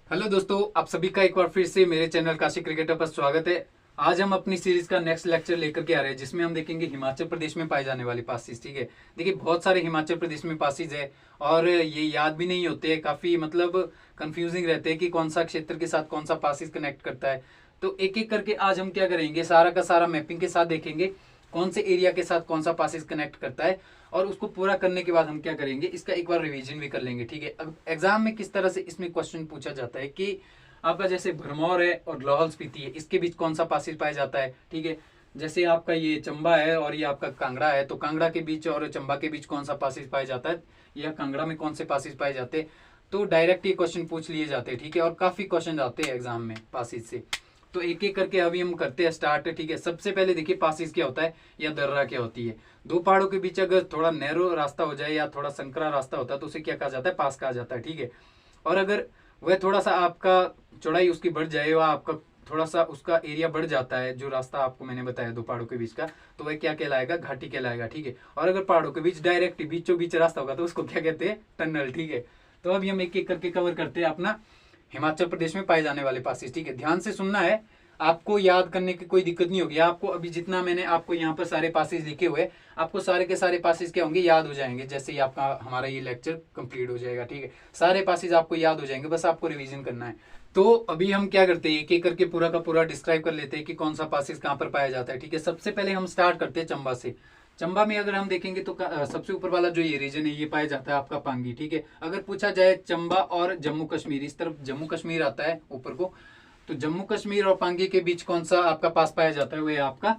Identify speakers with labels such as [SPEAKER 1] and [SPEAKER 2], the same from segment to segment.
[SPEAKER 1] Hello दोस्तों, आप सभी का एक बार फिर से मेरे चैनल काशी क्रिकेटर पर स्वागत है। आज हम अपनी सीरीज का नेक्स्ट लेक्चर लेकर के आ रहे हैं, जिसमें हम देखेंगे हिमाचल प्रदेश में पाए जाने वाले पासिस। ठीक है, देखिए बहुत सारे हिमाचल प्रदेश में पासिस है और ये याद भी नहीं होते हैं, काफी मतलब कंफ्यूजिंग रहते हैं कि कौन सा क्षेत्र के साथ कौन सा पासिस कनेक्ट करता है। तो एक एक करके आज हम क्या करेंगे, सारा का सारा मैपिंग के साथ देखेंगे कौन से एरिया के साथ कौन सा पासिस कनेक्ट करता है। और उसको पूरा करने के बाद हम क्या करेंगे, इसका एक बार रिवीजन भी कर लेंगे। ठीक है, अब एग्जाम में किस तरह से इसमें क्वेश्चन पूछा जाता है कि आपका जैसे भरमौर है और लाहौल स्पीति है, इसके बीच कौन सा पासिस पाया जाता है। ठीक है, जैसे आपका ये चंबा है और ये आपका कांगड़ा है, तो कांगड़ा के बीच और चंबा के बीच कौन सा पासिस पाया जाता है, या कांगड़ा में कौन से पासिस पाए जाते हैं। तो डायरेक्ट ये क्वेश्चन पूछ लिए जाते हैं। ठीक है, और काफी क्वेश्चन आते हैं एग्जाम में पासिस से। तो एक एक करके अभी हम करते हैं स्टार्ट। ठीक है, सबसे पहले देखिए पासिस क्या होता है या दर्रा क्या होती है। दो पहाड़ों के बीच अगर थोड़ा नैरो रास्ता हो जाए या थोड़ा संकरा रास्ता होता है तो उसे क्या कहा जाता है, पास कहा जाता है। ठीक है, और अगर वह थोड़ा सा आपका चौड़ाई उसकी बढ़ जाए या आपका थोड़ा सा उसका एरिया बढ़ जाता है, जो रास्ता आपको मैंने बताया दो पहाड़ों के बीच का, तो वह क्या कहलाएगा, घाटी कहलाएगा। ठीक है, और अगर पहाड़ों के बीच डायरेक्ट बीचों बीच रास्ता होगा तो उसको क्या कहते हैं, टनल। ठीक है, तो अभी हम एक एक करके कवर करते हैं अपना हिमाचल प्रदेश में पाए जाने वाले पासिस। ठीक है, ध्यान से सुनना है, आपको याद करने की कोई दिक्कत नहीं होगी। आपको अभी जितना मैंने आपको यहाँ पर सारे पासिस लिखे हुए, आपको सारे के सारे पासिस क्या होंगे, याद हो जाएंगे जैसे ही आपका हमारा ये लेक्चर कंप्लीट हो जाएगा। ठीक है, सारे पासिस आपको याद हो जाएंगे, बस आपको रिवीजन करना है। तो अभी हम क्या करते हैं, एक एक करके पूरा का पूरा डिस्क्राइब कर लेते हैं कि कौन सा पासिस कहाँ पर पाया जाता है। ठीक है, सबसे पहले हम स्टार्ट करते हैं चंबा से। चंबा में अगर हम देखेंगे तो सबसे ऊपर वाला जो ये रीजन है ये पाया जाता है आपका पांगी। ठीक है, अगर पूछा जाए चंबा और जम्मू कश्मीर, इस तरफ जम्मू कश्मीर आता है ऊपर को, तो जम्मू कश्मीर और पांगी के बीच कौन सा आपका पास पाया जाता है, वो है आपका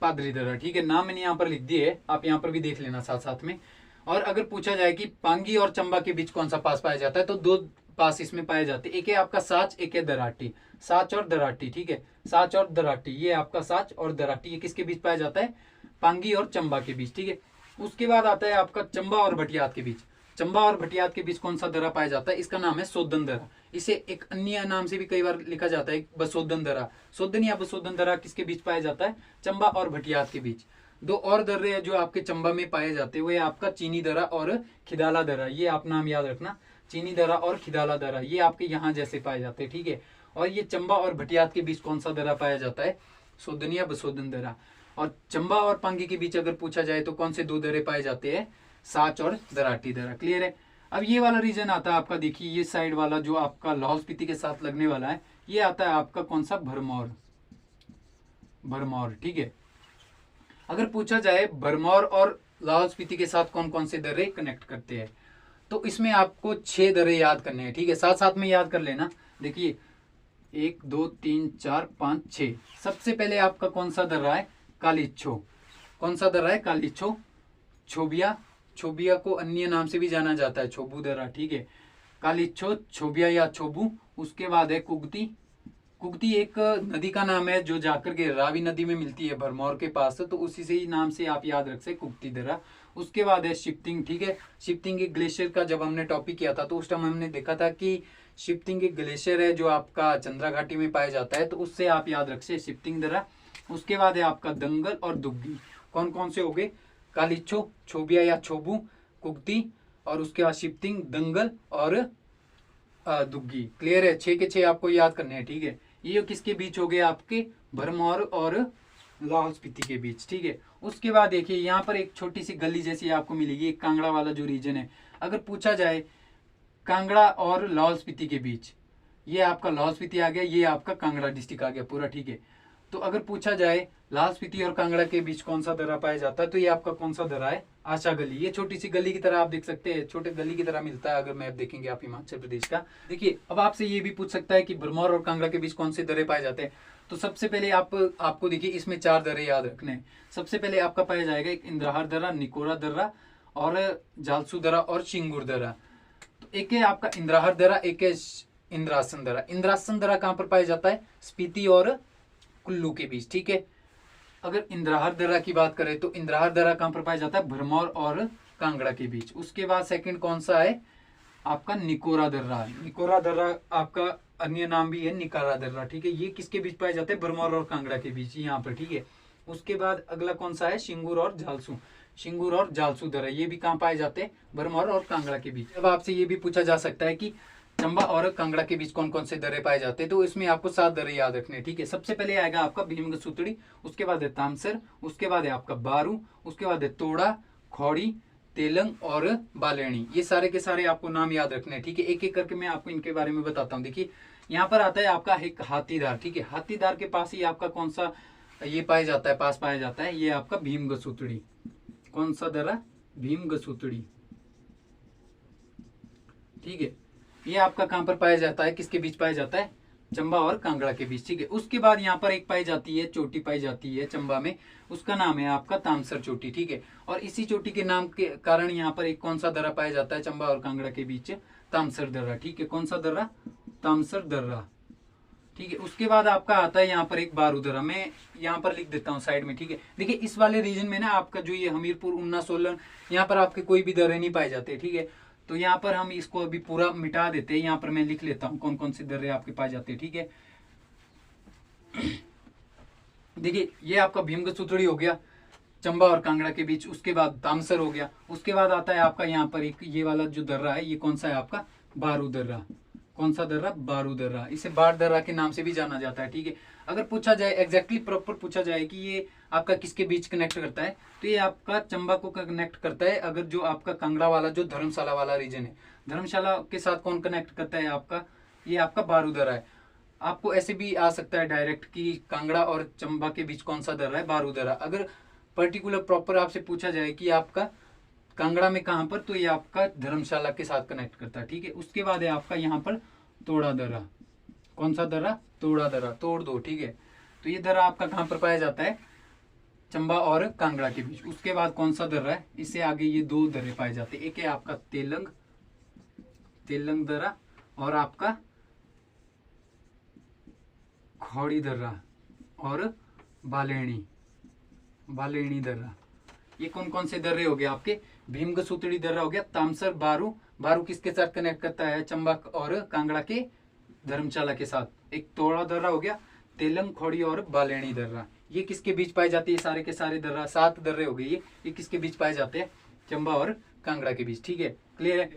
[SPEAKER 1] पादरी दर्रा। ठीक है, नाम मैंने यहाँ पर लिख दिए है, आप यहाँ पर भी देख लेना साथ साथ में। और अगर पूछा जाए कि पांगी और चंबा के बीच कौन सा पास पाया जाता है, तो दो पास इसमें पाए जाते हैं, एक है आपका साच, एक है दराटी। साच और दराटी। ठीक है, साच और दराटी, ये आपका साच और दराटी, ये किसके बीच पाया जाता है, पांगी और चंबा के बीच। ठीक है, उसके बाद आता है आपका चंबा और भटियात के बीच। चंबा और भटियात के बीच कौन सा दर्रा पाया जाता है, इसका नाम है सोदन दर्रा। इसे एक अन्य नाम से भी कई बार लिखा जाता है, बसोदन दर्रा। सोदन या बसोदन दर्रा किसके बीच पाया जाता है, चंबा और भटियात के बीच। दो और दर्रे हैं जो आपके चंबा में पाए जाते हैं, वो है आपका चीनी दर्रा और खिदाला दर्रा। ये आप नाम याद रखना, चीनी दर्रा और खिदाला दर्रा, ये आपके यहाँ जैसे पाए जाते हैं। ठीक है, और ये चंबा और भटियात के बीच कौन सा दर्रा पाया जाता है, सोदन या बसोदन दर्रा। और चंबा और पांगी के बीच अगर पूछा जाए तो कौन से दो दर्रे पाए जाते हैं, साच और दराटी दर्रा। क्लियर है। अब ये वाला रीजन आता है आपका, देखिए ये साइड वाला जो आपका लाहौल स्पीति के साथ लगने वाला है, ये आता है आपका कौन सा, भरमौर। भरमौर। ठीक है, अगर पूछा जाए भरमौर और लाहौल स्पीति के साथ कौन कौन से दर्रे कनेक्ट करते हैं, तो इसमें आपको 6 दर्रे याद करने हैं। ठीक है, साथ साथ में याद कर लेना। देखिए 1 2 3 4 5 6। सबसे पहले आपका कौन सा दर्रा है, कालीछो। कौन सा दर्रा है, कालीछो। छोबिया, छोबिया को अन्य नाम से भी जाना जाता है, छोबू दर्रा। ठीक है, कालीछो, छोबिया या छोबू। उसके बाद है कुगती। कुगती एक नदी का नाम है जो जाकर के रावी नदी में मिलती है भरमौर के पास, तो उसी से ही नाम से आप याद रख सकते, कुगती दर्रा। उसके बाद है शिफ्टिंग। ठीक है, शिफ्टिंग एक ग्लेशियर का जब हमने टॉपिक किया था तो उस टाइम हमने देखा था कि शिफ्टिंग एक ग्लेशियर है जो आपका चंद्रा घाटी में पाया जाता है, तो उससे आप याद रख सकते शिफ्टिंग दर्रा। उसके बाद है आपका दंगल और दुग्गी। कौन कौन से हो गए, कालीछो, छोबिया या छोबू, कुगती, और उसके बाद शिफ्टिंग, दंगल और दुग्गी। क्लियर है, 6 के 6 आपको याद करने हैं। ठीक है, ये किसके बीच हो गए, आपके भरमौर और लाहौल स्पीति के बीच। ठीक है, उसके बाद देखिए यहाँ पर एक छोटी सी गली जैसी आपको मिलेगी, एक कांगड़ा वाला जो रीजन है। अगर पूछा जाए कांगड़ा और लाहौल स्पीति के बीच, ये आपका लाहौल स्पीति आ गया, ये आपका कांगड़ा डिस्ट्रिक्ट आ गया पूरा। ठीक है, तो अगर पूछा जाए लाहौल स्पीति और कांगड़ा के बीच कौन सा दर्रा पाया जाता है, तो ये आपका कौन सा दर्रा है, आशा गली। ये छोटी सी गली की तरह आप देख सकते हैं, छोटे गली की तरह मिलता है अगर मैप देखेंगे आप हिमाचल प्रदेश का। देखिए अब आपसे ये भी पूछ सकता है कि भरमौर और कांगड़ा के बीच कौन से दर्रे पाए जाते हैं, तो सबसे पहले आपको देखिए इसमें 4 दर्रे याद रखने हैं। सबसे पहले आपका पाया जाएगा एक इंद्राहार दर्रा, निकोरा दर्रा और जालसू दर्रा और शिंगुर दर्रा। तो एक है आपका इंद्राहार दर्रा, एक है इंद्रासन दर्रा। इंद्रासन दर्रा कहाँ पर पाया जाता है, स्पीति और कुल्लू के बीच। ठीक है, अगर इंद्राहार दर्रा की बात करें तो इंद्राहार दर्रा कहाँ पर पाया जाता है, भरमौर और कांगड़ा के बीच। उसके बाद सेकंड कौन सा है, आपका निकोरा दर्रा। निकोरा दर्रा आपका अन्य नाम भी है निकारा दर्रा। ठीक है, ये किसके बीच पाया जाता है, भरमौर और कांगड़ा के बीच यहाँ पर। ठीक है, उसके बाद अगला कौन सा है, शिंगूर और झालसू। शिंगूर और जालसू दर्रा, ये भी कहाँ पाए जाते हैं, भरमौर और कांगड़ा के बीच। अब आपसे ये भी पूछा जा सकता है कि चंबा और कांगड़ा के बीच कौन कौन से दर्रे पाए जाते हैं, तो इसमें आपको 7 दर्रे याद रखने हैं, ठीक है। सबसे पहले आएगा आपका भीमगसूतड़ी, उसके बाद है तामसर, उसके बाद है आपका बारू, उसके बाद है तोड़ा, खौड़ी, तेलंग और बालेणी। ये सारे के सारे आपको नाम याद रखने हैं, ठीक है। एक एक करके मैं आपको इनके बारे में बताता हूँ। देखिए यहाँ पर आता है आपका एक हाथीदार, ठीक है। हाथीदार के पास ही आपका कौन सा ये पाया जाता है, पास पाया जाता है, ये आपका भीमगसूतड़ी। कौन सा दर्रा? भीमगसूतड़ी, ठीक है। ये आपका कहां पर पाया जाता है, किसके बीच पाया जाता है? चंबा और कांगड़ा के बीच, ठीक है। उसके बाद यहाँ पर एक पाई जाती है चोटी, पाई जाती है चंबा में, उसका नाम है आपका तामसर चोटी, ठीक है। और इसी चोटी के नाम के कारण यहाँ पर एक कौन सा दर्रा पाया जाता है चंबा और कांगड़ा के बीच? तामसर दर्रा, ठीक है। कौन सा दर्रा? तामसर दर्रा, ठीक है। उसके बाद आपका आता है यहाँ पर एक बारू दर्रा, मैं यहाँ पर लिख देता हूँ साइड में, ठीक है। देखिए इस वाले रीजन में ना आपका जो ये हमीरपुर, उन्ना, सोलन, यहाँ पर आपके कोई भी दर्रे नहीं पाए जाते, ठीक है। तो यहाँ पर हम इसको अभी पूरा मिटा देते हैं, यहाँ पर मैं लिख लेता हूँ कौन कौन से दर्रे आपके पाए जाते हैं, ठीक है। देखिए ये आपका भीमगसूतड़ी हो गया चंबा और कांगड़ा के बीच, उसके बाद तामसर हो गया, उसके बाद आता है आपका यहाँ पर एक ये वाला जो दर्रा है, ये कौन सा है आपका? बारू दर्रा। कौन सा दर्रा? बारू दर्रा। इसे बाढ़ दर्रा के नाम से भी जाना जाता है, ठीक है। अगर पूछा जाए एग्जैक्टली प्रॉपर पूछा जाए कि ये आपका किसके बीच कनेक्ट करता है, तो ये आपका चंबा को कनेक्ट करता है। अगर जो आपका कांगड़ा वाला जो धर्मशाला वाला रीजन है, धर्मशाला के साथ कौन कनेक्ट करता है आपका? ये आपका बारू दर्रा है। आपको ऐसे भी आ सकता है डायरेक्ट कि कांगड़ा और चंबा के बीच कौन सा दर्रा है? बारू दर्रा। अगर पर्टिकुलर प्रॉपर आपसे पूछा जाए कि आपका कांगड़ा में कहां पर, तो ये आपका धर्मशाला के साथ कनेक्ट करता है, ठीक है। उसके बाद है आपका यहाँ पर तोड़ा दर्रा। कौन सा दर्रा? तोड़ा दर्रा, तोड़ दो, ठीक है। तो ये दर्रा आपका कहां पर पाया जाता है? चंबा और कांगड़ा के बीच। उसके बाद कौन सा दर्रा है? इससे आगे ये 2 दर्रे पाए जाते हैं, एक है आपका तेलंग, तेलंग दर्रा, और आपका खौड़ी दर्रा और बालेणी, बालेणी दर्रा। ये कौन कौन से दर्रे हो गए आपके? भीमगसूतड़ी दर्रा हो गया, तामसर, बारू, बारू किसके साथ कनेक्ट करता है? चंबा और कांगड़ा के धर्मशाला के साथ। एक तोड़ा दर्रा हो गया, तेलंग, खौड़ी और बालेणी दर्रा। ये किसके बीच पाए जाते हैं? सारे के सारे दर्रा, 7 दर्रे हो गए ये किसके बीच पाए जाते हैं? चंबा और कांगड़ा के बीच, ठीक है। क्लियर है?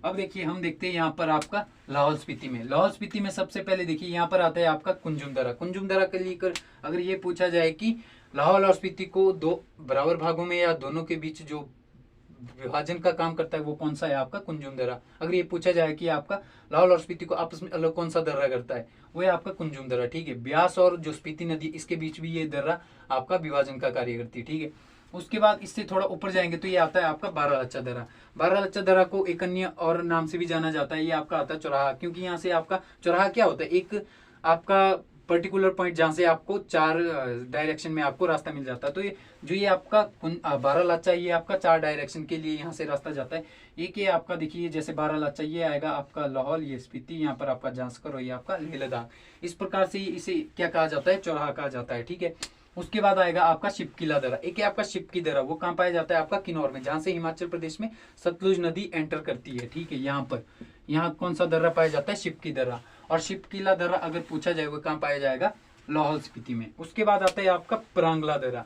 [SPEAKER 1] अब देखिए हम देखते हैं यहाँ पर आपका लाहौल स्पीति में। लाहौल स्पीति में सबसे पहले देखिए यहाँ पर आता है आपका कुंजुम दर्रा। कुंजुम दर्रा के लिए अगर ये पूछा जाए कि लाहौल और स्पीति को 2 बराबर भागों में या दोनों के बीच जो विभाजन का काम करता है, वो कौन सा है? आपका कुंजुम दर्रा। अगर ये पूछा जाए कि आपका लाहौल और स्पीति को आपस में अलग कौन सा दर्रा करता है, वो है आपका कुंजुम दर्रा, ठीक है। ब्यास और जो स्पीति नदी, इसके बीच भी ये दर्रा आपका विभाजन का कार्य करती है, ठीक है। उसके बाद इससे थोड़ा ऊपर जाएंगे तो ये आता है आपका बारालाचा दर्रा। बारालाचा दर्रा को एक अन्य और नाम से भी जाना जाता है, ये आपका आता है चौराहा, क्योंकि यहाँ से आपका चौराहा क्या होता है? एक आपका पर्टिकुलर पॉइंट जहां से आपको 4 डायरेक्शन में आपको रास्ता मिल जाता है। तो ये जो ये आपका बारालाचा, ये आपका 4 डायरेक्शन के लिए यहाँ से रास्ता जाता है। एक ये आपका देखिए जैसे बारालाचा, ये आएगा आपका लाहौल, ये स्पीति, यहाँ पर आपका जांस्कर और ये आपका लेह लद्दाख। इस प्रकार से इसे क्या कहा जाता है? चौराहा कहा जाता है, ठीक है। उसके बाद आएगा आपका शिपकिला दर्रा। एक है आपका शिपकी दर्रा, वो कहाँ पाया जाता है? आपका किन्नौर में, जहां से हिमाचल प्रदेश में सतलुज नदी एंटर करती है, ठीक है। यहाँ पर यहाँ कौन सा दर्रा पाया जाता है? शिपकी दर्रा। और शिपकिला दर्रा अगर पूछा जाए वो कहाँ पाया जाएगा? लाहौल स्पीति में। उसके बाद आता है आपका प्रांगला दर्रा।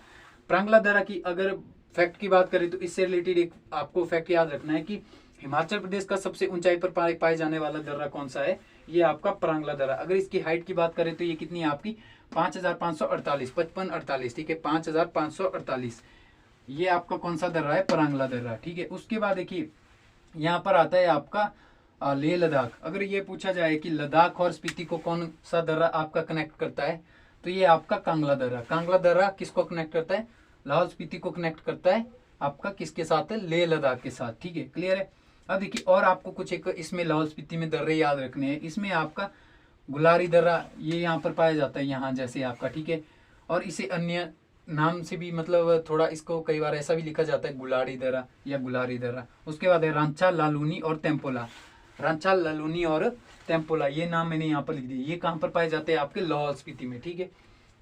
[SPEAKER 1] प्रांगला दर्रा की अगर फैक्ट की बात करें तो इससे रिलेटेड एक आपको फैक्ट याद रखना है कि हिमाचल प्रदेश का सबसे ऊंचाई पर पाए जाने वाला दर्रा कौन सा है? ये आपका प्रांगला दर्रा। अगर इसकी हाइट की बात करें तो ये कितनी है आपकी? 5548, 5548, ठीक है, 5548। ये आपका कौन सा दर्रा है? प्रांगला दर्रा, ठीक है। उसके बाद देखिए यहाँ पर आता है आपका लेह लद्दाख। अगर ये पूछा जाए कि लद्दाख और स्पीति को कौन सा दर्रा आपका कनेक्ट करता है, तो ये आपका कांगला दर्रा। कांगला दर्रा किसको कनेक्ट करता है? लाहौल स्पीति को कनेक्ट करता है आपका किसके साथ है? लेह लद्दाख के साथ, ठीक है। क्लियर है? अब देखिए और आपको कुछ एक इसमें लाहौल स्पीति में दर्रे याद रखने हैं। इसमें आपका गुलारी दर्रा, ये यहाँ पर पाया जाता है, यहाँ जैसे आपका, ठीक है। और इसे अन्य नाम से भी मतलब थोड़ा इसको कई बार ऐसा भी लिखा जाता है, गुलारी दर्रा या गुलारी दर्रा। उसके बाद है रांचा, लालूनी और तेम्पोला। रांचा, लालूनी और तेम्पोला, ये नाम मैंने यहाँ पर लिख दिए। ये कहाँ पर पाए जाते हैं? आपके लाहौल स्पीति में, ठीक है।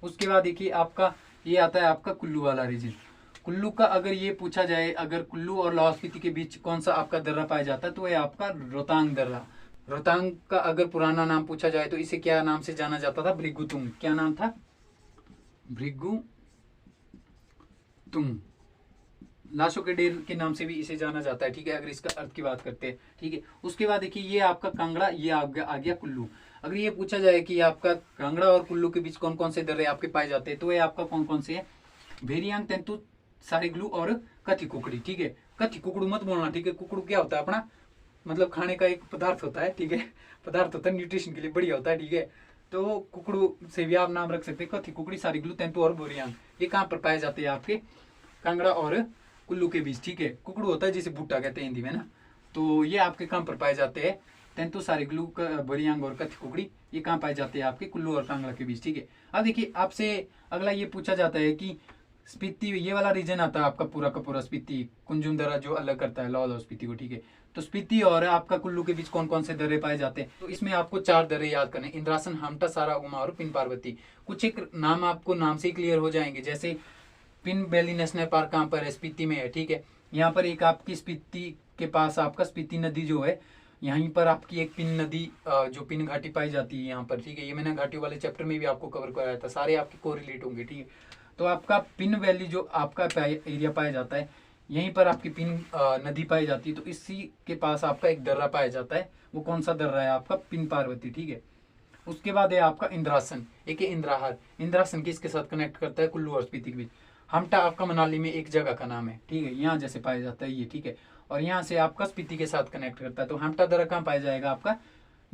[SPEAKER 1] उसके बाद देखिए आपका ये आता है आपका कुल्लू वाला रीजन। कुल्लू का अगर ये पूछा जाए, अगर कुल्लू और लाहौल स्पीति के बीच कौन सा आपका दर्रा पाया जाता है, तो ये आपका रोहतांग दर्रा। रोहतांग का अगर पुराना नाम पूछा जाए तो इसे क्या नाम से जाना जाता था? भृगुतुंग। क्या नाम था? भृगुतुंग, लाशों के ढेर के नाम से भी इसे जाना जाता है, ठीक है, अगर इसका अर्थ की बात करते हैं, ठीक है। उसके बाद देखिए ये आपका कांगड़ा, ये आ गया कुल्लू। अगर ये पूछा जाए कि आपका कांगड़ा और कुल्लू के बीच कौन कौन से दर्रे आपके पाए जाते हैं, तो ये आपका कौन कौन से है, भेरियांग, तेंतु, सारेगलू और कथी कुकड़ी, ठीक है। कथी कुकड़ू मत बोलना, ठीक है। कुकड़ू क्या होता है, अपना मतलब खाने का एक पदार्थ होता है, ठीक है, पदार्थ होता है, न्यूट्रिशन के लिए बढ़िया होता है, ठीक है। तो कुकड़ू से भी आप नाम रख सकते हैं। कथी कुकड़ी, सारेगलू, तेंतु और भेरियांग, ये कहाँ पर पाए जाते हैं, आपके कांगड़ा और कुल्लू के बीच, ठीक है। कुकड़ू होता है जिसे भुट्टा कहते हैं हिंदी में ना, तो ये आपके कहाँ पर पाए जाते हैं, तेंतु, सारेगलू, भेरियांग और कथी कुकड़ी, ये कहाँ पाए जाते हैं, आपके कुल्लू और कांगड़ा के बीच, ठीक है। अब देखिए आपसे अगला ये पूछा जाता है कि स्पीति, ये वाला रीजन आता है आपका पूरा का पूरा स्पीति कुंजुम दर्रा जो अलग करता है लाहौल और स्पीति को, ठीक है। तो स्पीति और आपका कुल्लू के बीच कौन कौन से दर्रे पाए जाते हैं, तो इसमें आपको 4 दर्रे याद करने, इंद्रासन, हामटा, सारा, उमा और पिन पार्वती। कुछ एक नाम आपको नाम से ही क्लियर हो जाएंगे, जैसे पिन वैली नेशनल पार्क कहाँ पर है, स्पीति में है, ठीक है। यहाँ पर एक आपकी स्पीति के पास आपका स्पीति नदी जो है, यहीं पर आपकी एक पिन नदी जो पिन घाटी पाई जाती है यहाँ पर, ठीक है। ये मैंने घाटी वाले चैप्टर में भी आपको कवर कराया था, सारे आपके कोरिलेट होंगे, ठीक है। तो आपका पिन वैली जो आपका एरिया पाया जाता है, यहीं पर आपकी पिन नदी पाई जाती है, तो इसी के पास आपका एक दर्रा पाया जाता है। वो कौन सा दर्रा है, आपका पिन पार्वती, ठीक है। उसके बाद है आपका इंद्रासन, एक है इंद्राहार। इंद्रासन किसके साथ कनेक्ट करता है, कुल्लू और स्पीति के बीच। हमटा आपका मनाली में एक जगह का नाम है, ठीक है, यहाँ जैसे पाया जाता है ये, ठीक है। और यहाँ से आपका स्पीति के साथ कनेक्ट करता है, तो हमटा दर्रा कहाँ पाया जाएगा आपका,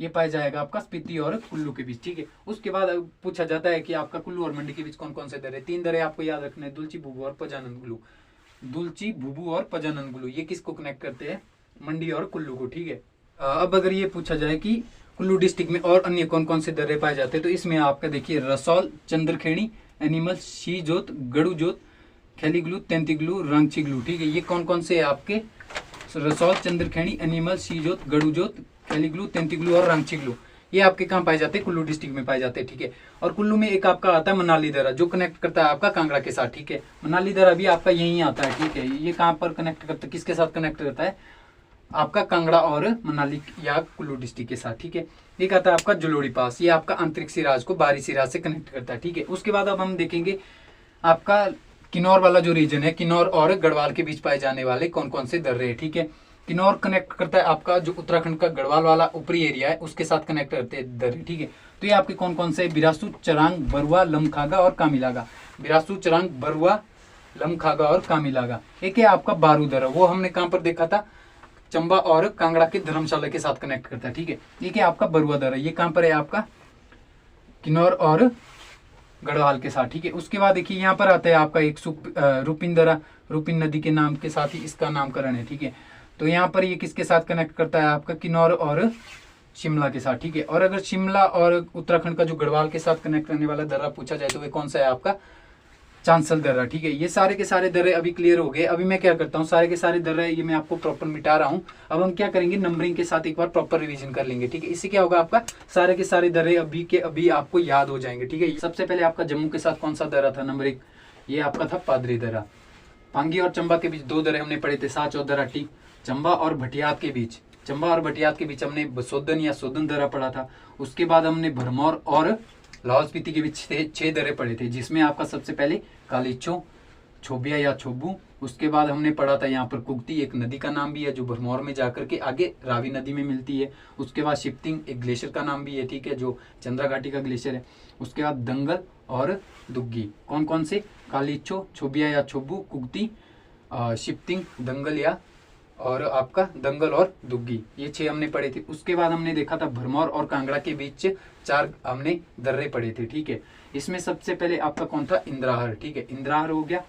[SPEAKER 1] ये पाया जाएगा आपका स्पीति और कुल्लू के बीच, ठीक है। उसके बाद पूछा जाता है कि आपका कुल्लू और मंडी के बीच कौन कौन से दर्रे, 3 दर्रे आपको याद रखने हैं, दुलची, भूबू और पजानंदगुलू। दुलची, भूबू और पजानंदगुलू, ये किसको कनेक्ट करते हैं, मंडी और कुल्लू को, ठीक है। अब अगर ये पूछा जाए कि कुल्लू डिस्ट्रिक्ट में और अन्य कौन कौन से दर्रे पाए जाते हैं, तो इसमें आपका देखिए रसौल, चंद्रखेड़ी, एनिमल, शी जोत, गड़ू जोत, खैलीगलू, तेंतीगलू, रांगचीगलू, ठीक है। ये कौन कौन से आपके रसौल, चंद्रखेड़ी, एनिमल, शी जोत, गड़ू जोत, खैलीगलू, तेंतीगलू और रांगचीगलू, ये आपके कहाँ पाए जाते हैं, कुल्लू डिस्ट्रिक्ट में पाए जाते हैं, ठीक है। और कुल्लू में एक आपका आता है मनाली दर्रा, जो कनेक्ट करता है आपका कांगड़ा के साथ, ठीक है। मनाली दर्रा भी आपका यहीं आता है, ठीक है। ये कहाँ पर कनेक्ट करता है, किसके साथ कनेक्ट करता है, आपका कांगड़ा और मनाली या कुल्लू डिस्ट्रिक्ट के साथ, ठीक है। एक आता है आपका जलोड़ी पास, ये आपका आंतरिक सिराज को बाहरी सिराज से कनेक्ट करता है, ठीक है। उसके बाद अब हम देखेंगे आपका किन्नौर वाला जो रीजन है, किन्नौर और गढ़वाल के बीच पाए जाने वाले कौन कौन से दर्रे हैं, ठीक है। किन्नौर कनेक्ट करता है आपका जो उत्तराखंड का गढ़वाल वाला ऊपरी एरिया है, उसके साथ कनेक्ट करते हैं दर्रे, ठीक है। तो ये आपके कौन कौन से, बिरासू, चरांग, बरुआ, लमखागा और कामिलागा। बिरासू, चरांग, बरुआ, लमखागा और कामिलागा। एक है आपका बारू दर्रा, वो हमने कहाँ पर देखा था, चंबा और कांगड़ा के धर्मशाला के साथ कनेक्ट करता है, ठीक है। एक है आपका बरुआ दर्रा, ये कहाँ पर है आपका, किन्नौर और गढ़वाल के साथ, ठीक है। उसके बाद देखिए यहाँ पर आता है आपका एक रूपिन दर्रा, रूपिन नदी के नाम के साथ ही इसका नामकरण है, ठीक है। तो यहाँ पर ये किसके साथ कनेक्ट करता है, आपका किन्नौर और शिमला के साथ, ठीक है। और अगर शिमला और उत्तराखंड का जो गढ़वाल के साथ कनेक्ट करने वाला दर्रा पूछा जाए, तो वे कौन सा है आपका, चांसल दर्रा, ठीक है। ये सारे के सारे दर्रे अभी क्लियर हो गए। अभी मैं क्या करता हूँ, सारे के सारे दर्रे ये मैं आपको प्रॉपर मिटा रहा हूँ। अब हम क्या करेंगे, नंबरिंग के साथ एक बार प्रॉपर रिवीजन कर लेंगे, ठीक है। इससे क्या होगा, आपका सारे के सारे दर्रे अभी के अभी आपको याद हो जाएंगे, ठीक है। सबसे पहले आपका जम्मू के साथ कौन सा दर्रा था, नंबर 1, ये आपका था पादरी दर्रा। पांगी और चंबा के बीच 2 दर्रे हमने पढ़े थे, साच और दर्राटी। चंबा और भटियात के बीच, चंबा और भटियात के बीच हमने बसोदन या सोदन दर्रा पढ़ा था। उसके बाद हमने भरमौर और लाहौल स्पीति के बीच 6 दर्रे पढ़े थे, जिसमें आपका सबसे पहले कालीचो, छोबिया या छोबू। उसके बाद हमने पढ़ा था यहाँ पर कुगती, एक नदी का नाम भी है जो भरमौर में जाकर के आगे रावी नदी में मिलती है। उसके बाद शिप्तिंग, एक ग्लेशियर का नाम भी है, ठीक है, जो चंद्रा घाटी का ग्लेशियर है। उसके बाद दंगल और दुग्गी, कौन कौन से, कालीचो, छोबिया या छोबू, कुगती, शिप्तिंग, दंगल या और आपका दंगल और दुग्गी, ये 6 हमने पढ़े थे। उसके बाद हमने देखा था भरमौर और कांगड़ा के बीच 4 हमने दर्रे पढ़े थे, ठीक है। इसमें सबसे पहले आपका कौन था, इंद्राहर, ठीक है, इंद्राहर हो गया,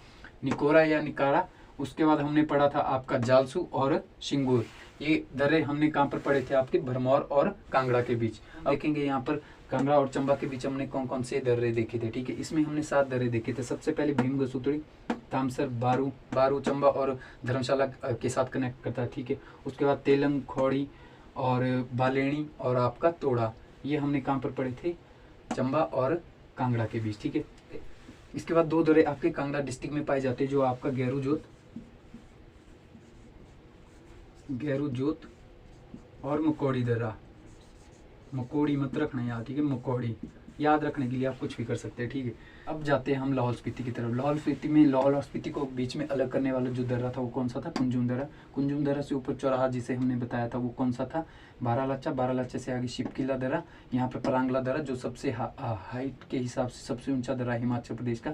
[SPEAKER 1] निकोरा या निकारा। उसके बाद हमने पढ़ा था आपका जालसू और शिंगूर, ये दर्रे हमने कहाँ पर पढ़े थे, आपके भरमौर और कांगड़ा के बीच। देखेंगे यहाँ पर कांगड़ा और चंबा के बीच हमने कौन कौन से दर्रे देखे थे, ठीक है। इसमें हमने 7 दर्रे देखे थे। सबसे पहले भीम गसूतड़ी, तामसर, बारू चंबा और धर्मशाला के साथ कनेक्ट करता है, ठीक है। उसके बाद तेलंग, खौड़ी और बालेणी और आपका तोड़ा, ये हमने कहाँ पर पढ़े थे, चंबा और कांगड़ा के बीच, ठीक है। इसके बाद 2 दर्रे आपके कांगड़ा डिस्ट्रिक्ट में पाए जाते हैं, जो आपका गैरू जोत और मकोड़ी दर्रा, मकोड़ी मत रखना याद, ठीक है, मकोड़ी याद रखने के लिए आप कुछ भी कर सकते हैं, ठीक है। अब जाते हैं हम लाहौल स्पीति की तरफ। लाहौल स्पीति में, लाहौल और स्पीति को बीच में अलग करने वाला जो दर्रा था वो कौन सा था? कुंजुम दर्रा। कुंजुम दर्रा से ऊपर चौराहा जिसे हमने बताया था वो कौन सा था? बारालाचा। बारालाचा से आगे शिपकिला दर्रा, यहाँ पर परांगला दर्रा जो सबसे हाइट के हिसाब से सबसे ऊंचा दर्रा हिमाचल प्रदेश का।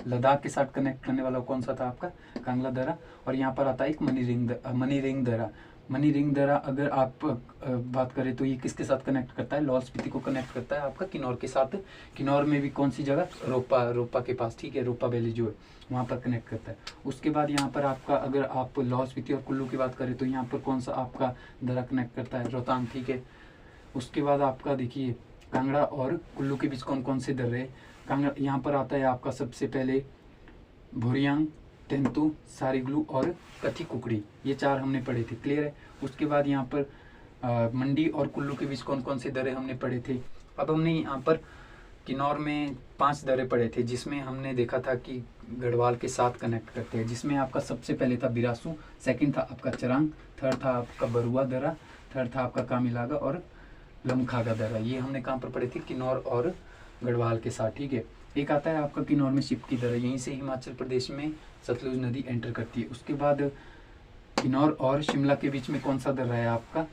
[SPEAKER 1] लद्दाख के साथ कनेक्ट करने वाला कौन सा था आपका? कांगला दर्रा। और यहाँ पर आता है एक मनी रिंग दर्रा। अगर आप बात करें तो ये किसके साथ कनेक्ट करता है? लाहौल स्पीति को कनेक्ट करता है आपका किन्नौर के साथ। किन्नौर में भी कौन सी जगह? रोपा के पास, ठीक है, रोपा वैली जो है वहाँ पर कनेक्ट करता है। उसके बाद यहाँ पर आपका, अगर आप लाहौल स्पीति और कुल्लू की बात करें तो यहाँ पर कौन सा आपका दर्रा कनेक्ट करता है? रोहतांग, ठीक है। उसके बाद आपका देखिए कांगड़ा और कुल्लू के बीच कौन कौन से दर्रे? कांगड़ा यहाँ पर आता है आपका सबसे पहले भुरियांग, तेंतु, सारीगलू और कथी कुकड़ी, ये 4 हमने पढ़े थे, क्लियर है। उसके बाद यहाँ पर मंडी और कुल्लू के बीच कौन कौन से दर्रे हमने पढ़े थे? अब हमने यहाँ पर किन्नौर में 5 दर्रे पढ़े थे, जिसमें हमने देखा था कि गढ़वाल के साथ कनेक्ट करते हैं, जिसमें आपका सबसे पहले था बिरासू, सेकंड था आपका चरांग, थर्ड था आपका बरुआ दर्रा, थर्ड था आपका कामिलागा और लमखागा दर्रा। ये हमने कहाँ पर पढ़े थे? किन्नौर और गढ़वाल के साथ, ठीक है। एक आता है आपका किन्नौर में शिपकी दर्रा, यहीं से हिमाचल प्रदेश में सतलुज नदी एंटर करती है। उसके बाद किन्नौर और शिमला के बीच में कौन सा दर्रा है आपका?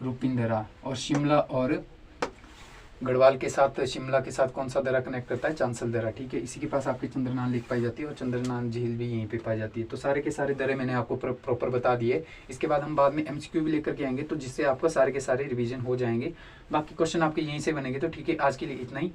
[SPEAKER 1] रूपिन दर्रा। और शिमला और गढ़वाल के साथ, शिमला के साथ कौन सा दर्रा कनेक्ट करता है? चांसल दर्रा, ठीक है। इसी के पास आपकी चंद्रनान लेक पाई जाती है और चंद्रनान झील भी यहीं पे पाई जाती है। तो सारे के सारे दर्रे मैंने आपको प्रॉपर बता दिए। इसके बाद हम बाद में MCQ भी लेकर के आएंगे, तो जिससे आपका सारे के सारे रिवीजन हो जाएंगे। बाकी क्वेश्चन आपके यहीं से बनेंगे। तो ठीक है, आज के लिए इतना ही।